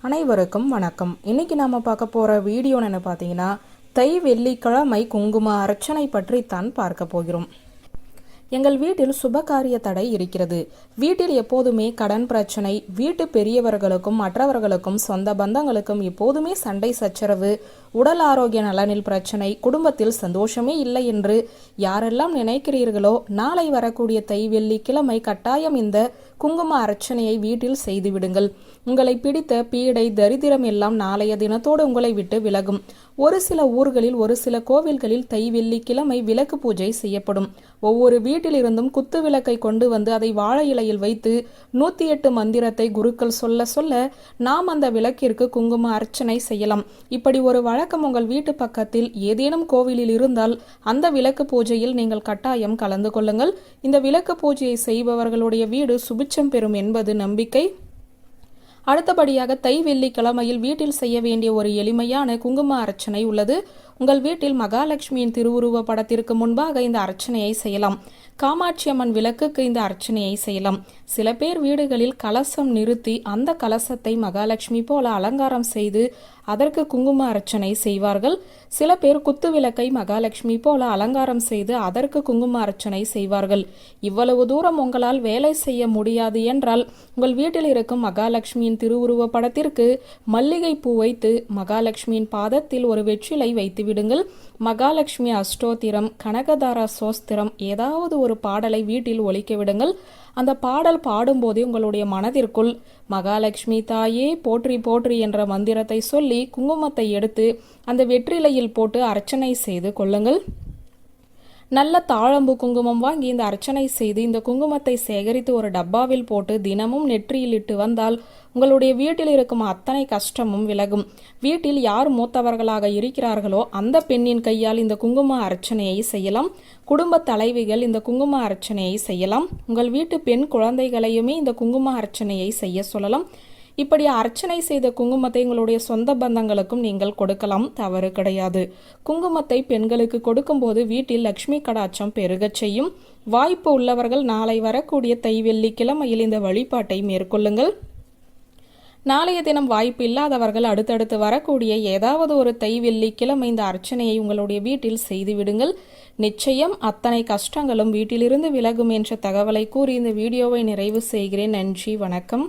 அனைவருக்கும் வணக்கம். இன்னைக்கு நாம பார்க்க போற வீடியோ என்ன பார்த்தீங்கன்னா, தை வெள்ளிக்கிழமை குங்கும அர்ச்சனை பற்றி தான் பார்க்க போகிறோம். எங்கள் வீட்டில் சுபகாரிய தடை இருக்கிறது. வீட்டில் எப்போதுமே கடன் பிரச்சனை, வீட்டு பெரியவர்களுக்கும் மற்றவர்களுக்கும் சொந்த பந்தங்களுக்கும் எப்போதுமே சண்டை சச்சரவு, உடல் ஆரோக்கிய நலனில் பிரச்சனை, குடும்பத்தில் சந்தோஷமே இல்லை என்று யாரெல்லாம் நினைக்கிறீர்களோ, நாளை வரக்கூடிய தை வெள்ளிக்கிழமை கட்டாயம் இந்த குங்கும அர்ச்சனையை வீட்டில் செய்துவிடுங்கள். உங்களை பிடித்த பீடை தரித்திரம் எல்லாம் நாளைய தினத்தோடு உங்களை விட்டு விலகும். ஒரு சில ஊர்களில் ஒரு சில கோவில்களில் தை வெள்ளிக்கிழமை விளக்கு பூஜை செய்யப்படும். ஒவ்வொரு வீட்டிலிருந்தும் குத்து விளக்கை கொண்டு வந்து அதை வாழை இலையில் வைத்து 108 மந்திரத்தை குருக்கள் சொல்ல சொல்ல நாம் அந்த விளக்கிற்கு குங்கும அர்ச்சனை செய்யலாம். இப்படி ஒரு வழக்கம் உங்கள் வீட்டு பக்கத்தில் ஏதேனும் கோவிலில் இருந்தால் அந்த விளக்கு பூஜையில் நீங்கள் கட்டாயம் கலந்து கொள்ளுங்கள். இந்த விளக்கு பூஜையை செய்பவர்களுடைய வீடு சுபிட்சம் பெறும் என்பது நம்பிக்கை. அடுத்தபடியாக தை வெள்ளிக்கிழமையில் வீட்டில் செய்ய வேண்டிய ஒரு எளிமையான குங்கும அர்ச்சனை உள்ளது. உங்கள் வீட்டில் மகாலட்சுமியின் திருவுருவ படத்திற்கு முன்பாக இந்த அர்ச்சனையை செய்யலாம். காமாட்சி அம்மன் விளக்குக்கு இந்த அர்ச்சனையை செய்யலாம். சில பேர் வீடுகளில் கலசம் நிறுத்தி அந்த கலசத்தை மகாலட்சுமி போல அலங்காரம் செய்து அதற்கு குங்கும அர்ச்சனை செய்வார்கள். சில பேர் குத்து விளக்கை மகாலட்சுமி போல அலங்காரம் செய்து அதற்கு குங்கும அர்ச்சனை செய்வார்கள். இவ்வளவு தூரம் உங்களால் வேலை செய்ய முடியாது என்றால் உங்கள் வீட்டில் இருக்கும் மகாலட்சுமியின் திருவுருவ படத்திற்கு மல்லிகை பூ வைத்து மகாலட்சுமியின் பாதத்தில் ஒரு வெற்றிலை வைத்து விடுங்கள். மகாலட்சுமி அஷ்டோத்திரம், கனகதாரா சோஸ்திரம் ஏதாவது ஒரு பாடலை வீட்டில் ஒலிக்க விடுங்கள். அந்த பாடல் பாடும்போதே உங்களுடைய மனதிற்குள் மகாலட்சுமி தாயே போற்றி போற்றி என்ற மந்திரத்தை சொல்லி குங்குமத்தை எடுத்து அந்த வெற்றிலையில் போட்டு அர்ச்சனை செய்து கொள்ளுங்கள். நல்ல தாழம்பு குங்குமம் வாங்கி இந்த அர்ச்சனை செய்து இந்த குங்குமத்தை சேகரித்து ஒரு டப்பாவில் போட்டு தினமும் நெற்றியில் இட்டு வந்தால் உங்களுடைய வீட்டில் இருக்கும் அத்தனை கஷ்டமும் விலகும். வீட்டில் யார் மூத்தவர்களாக இருக்கிறார்களோ அந்த பெண்ணின் கையால் இந்த குங்கும அர்ச்சனையை செய்யலாம். குடும்ப தலைவிகள் இந்த குங்கும அர்ச்சனையை செய்யலாம். உங்கள் வீட்டு பெண் குழந்தைகளையுமே இந்த குங்கும அர்ச்சனையை செய்ய சொல்லலாம். இப்படி அர்ச்சனை செய்த குங்குமத்தை உங்களுடைய சொந்த பந்தங்களுக்கும் நீங்கள் கொடுக்கலாம், தவறு கிடையாது. குங்குமத்தை பெண்களுக்கு கொடுக்கும்போது வீட்டில் லட்சுமி கடாட்சம் பெருகச் செய்யும். வாய்ப்பு உள்ளவர்கள் நாளை வரக்கூடிய தை வெள்ளிக்கிழமையில் இந்த வழிபாட்டை மேற்கொள்ளுங்கள். நாளைய தினம் வாய்ப்பு இல்லாதவர்கள் அடுத்தடுத்து வரக்கூடிய ஏதாவது ஒரு தை வெள்ளிக்கிழமை இந்த அர்ச்சனையை உங்களுடைய வீட்டில் செய்து விடுங்கள். நிச்சயம் அத்தனை கஷ்டங்களும் வீட்டிலிருந்து விலகும் என்ற தகவலை கூறி இந்த வீடியோவை நிறைவு செய்கிறேன். நன்றி, வணக்கம்.